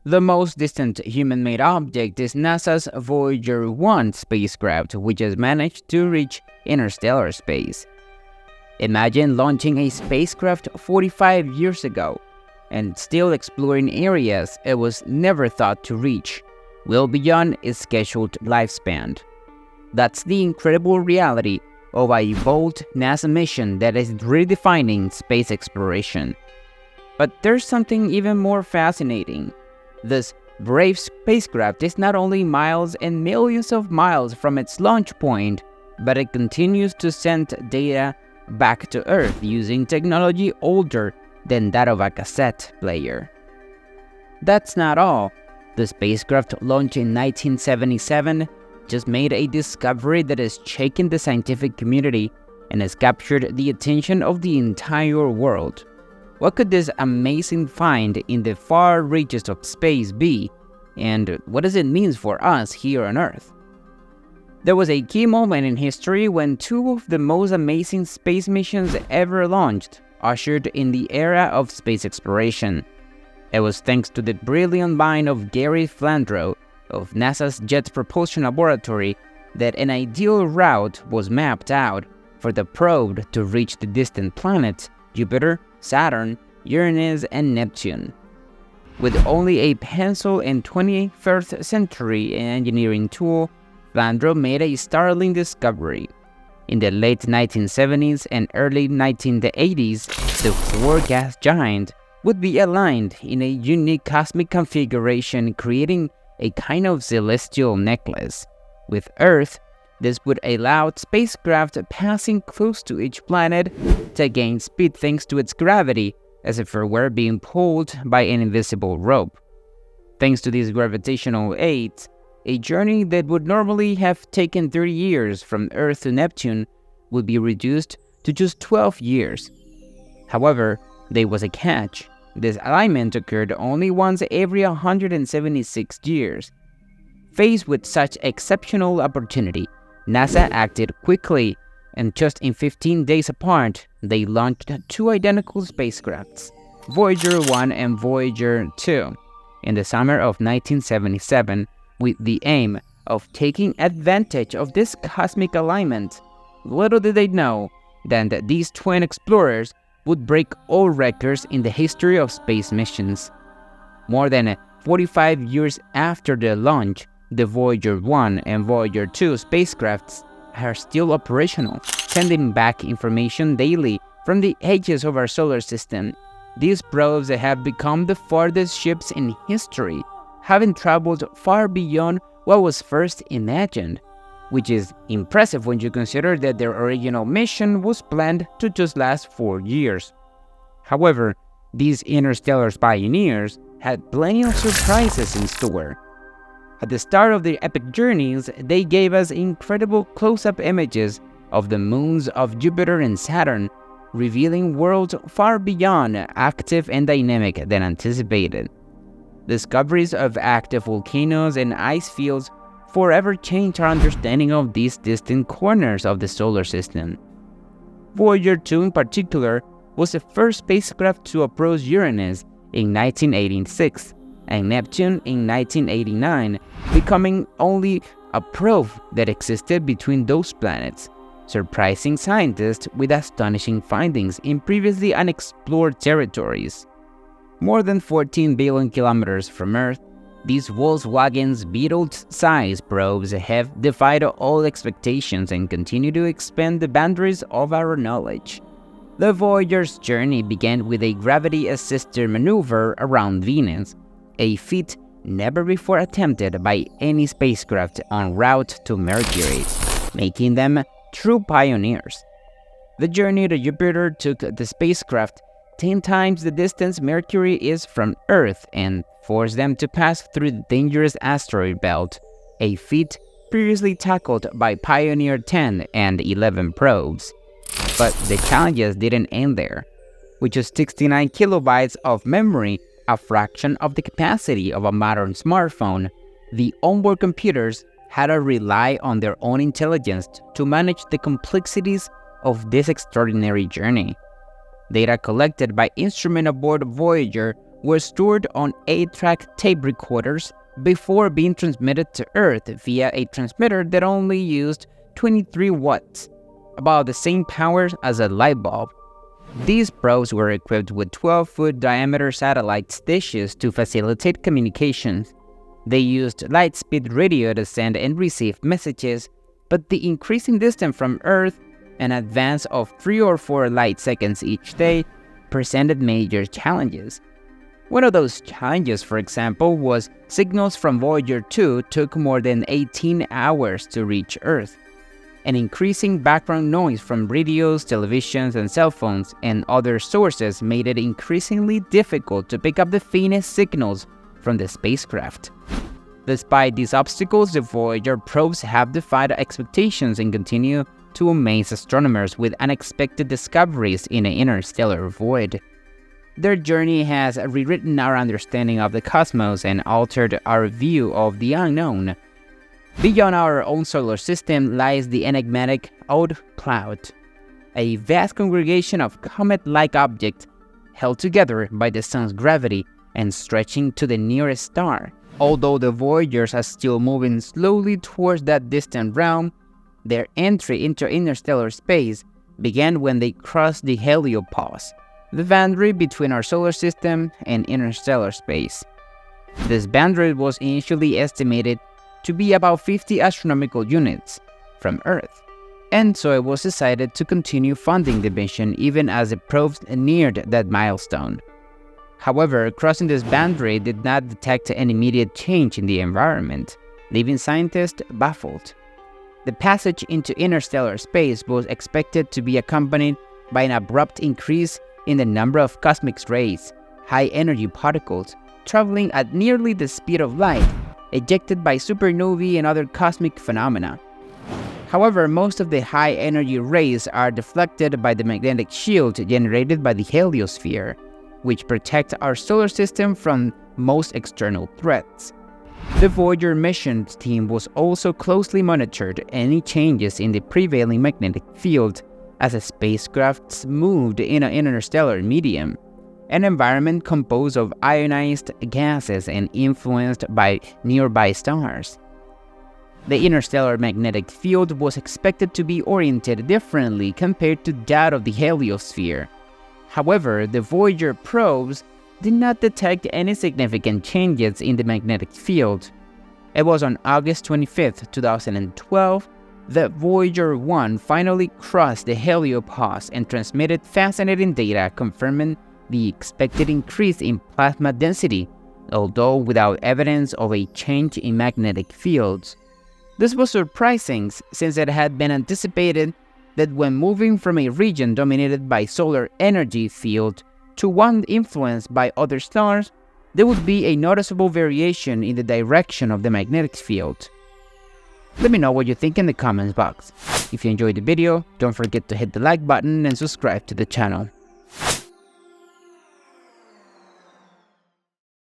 The most distant human-made object is NASA's Voyager 1 spacecraft, which has managed to reach interstellar space. Imagine launching a spacecraft 45 years ago and still exploring areas it was never thought to reach, well beyond its scheduled lifespan. That's the incredible reality of a bold NASA mission that is redefining space exploration. But there's something even more fascinating. This brave spacecraft is not only miles and millions of miles from its launch point, but it continues to send data back to Earth using technology older than that of a cassette player. That's not all. The spacecraft launched in 1977 just made a discovery that has shaken the scientific community and has captured the attention of the entire world. What could this amazing find in the far reaches of space be, and what does it mean for us here on Earth? There was a key moment in history when two of the most amazing space missions ever launched ushered in the era of space exploration. It was thanks to the brilliant mind of Gary Flandreau of NASA's Jet Propulsion Laboratory that an ideal route was mapped out for the probe to reach the distant planets Jupiter, Saturn, Uranus, and Neptune. With only a pencil and 21st century engineering tool, Flandreau made a startling discovery. In the late 1970s and early 1980s, the four gas giants would be aligned in a unique cosmic configuration, creating a kind of celestial necklace. With Earth, this would allow spacecraft passing close to each planet to gain speed thanks to its gravity, as if it were being pulled by an invisible rope. Thanks to these gravitational aids, a journey that would normally have taken 30 years from Earth to Neptune would be reduced to just 12 years. However, there was a catch. This alignment occurred only once every 176 years. Faced with such exceptional opportunity, NASA acted quickly, and just in 15 days apart, they launched two identical spacecrafts, Voyager 1 and Voyager 2, in the summer of 1977, with the aim of taking advantage of this cosmic alignment. Little did they know that these twin explorers would break all records in the history of space missions. More than 45 years after the launch, the Voyager 1 and Voyager 2 spacecrafts are still operational, sending back information daily from the edges of our solar system. These probes have become the farthest ships in history, having traveled far beyond what was first imagined, which is impressive when you consider that their original mission was planned to just last 4 years. However, these interstellar pioneers had plenty of surprises in store. At the start of their epic journeys, they gave us incredible close-up images of the moons of Jupiter and Saturn, revealing worlds far beyond active and dynamic than anticipated. Discoveries of active volcanoes and ice fields forever changed our understanding of these distant corners of the solar system. Voyager 2 in particular was the first spacecraft to approach Uranus in 1986 and Neptune in 1989, becoming only a probe that existed between those planets, surprising scientists with astonishing findings in previously unexplored territories. More than 14 billion kilometers from Earth, these Volkswagen's Beetle-sized probes have defied all expectations and continue to expand the boundaries of our knowledge. The Voyager's journey began with a gravity-assisted maneuver around Venus, a feat never before attempted by any spacecraft en route to Mercury, making them true pioneers. The journey to Jupiter took the spacecraft 10 times the distance Mercury is from Earth and forced them to pass through the dangerous asteroid belt, a feat previously tackled by Pioneer 10 and 11 probes. But the challenges didn't end there. With just 69 kilobytes of memory, a fraction of the capacity of a modern smartphone, the onboard computers had to rely on their own intelligence to manage the complexities of this extraordinary journey. Data collected by instruments aboard Voyager were stored on 8-track tape recorders before being transmitted to Earth via a transmitter that only used 23 watts, about the same power as a light bulb. These probes were equipped with 12-foot diameter satellite dishes to facilitate communications. They used light-speed radio to send and receive messages, but the increasing distance from Earth, an advance of 3 or 4 light seconds each day, presented major challenges. One of those challenges, for example, was signals from Voyager 2 took more than 18 hours to reach Earth. An increasing background noise from radios, televisions, and cell phones and other sources made it increasingly difficult to pick up the faintest signals from the spacecraft. Despite these obstacles, the Voyager probes have defied expectations and continue to amaze astronomers with unexpected discoveries in the interstellar void. Their journey has rewritten our understanding of the cosmos and altered our view of the unknown. Beyond our own solar system lies the enigmatic Oort cloud, a vast congregation of comet-like objects held together by the sun's gravity and stretching to the nearest star. Although the Voyagers are still moving slowly towards that distant realm, their entry into interstellar space began when they crossed the heliopause, the boundary between our solar system and interstellar space. This boundary was initially estimated to be about 50 astronomical units from Earth, and so it was decided to continue funding the mission even as the probes neared that milestone. However, crossing this boundary did not detect an immediate change in the environment, leaving scientists baffled. The passage into interstellar space was expected to be accompanied by an abrupt increase in the number of cosmic rays, high-energy particles, traveling at nearly the speed of light, ejected by supernovae and other cosmic phenomena. However, most of the high-energy rays are deflected by the magnetic shield generated by the heliosphere, which protects our solar system from most external threats. The Voyager missions team was also closely monitored any changes in the prevailing magnetic field as the spacecraft moved in an interstellar medium, an environment composed of ionized gases and influenced by nearby stars. The interstellar magnetic field was expected to be oriented differently compared to that of the heliosphere. However, the Voyager probes did not detect any significant changes in the magnetic field. It was on August 25, 2012, that Voyager 1 finally crossed the heliopause and transmitted fascinating data confirming the expected increase in plasma density, although without evidence of a change in magnetic fields. This was surprising since it had been anticipated that when moving from a region dominated by solar energy field to one influenced by other stars, there would be a noticeable variation in the direction of the magnetic field. Let me know what you think in the comments box. If you enjoyed the video, don't forget to hit the like button and subscribe to the channel.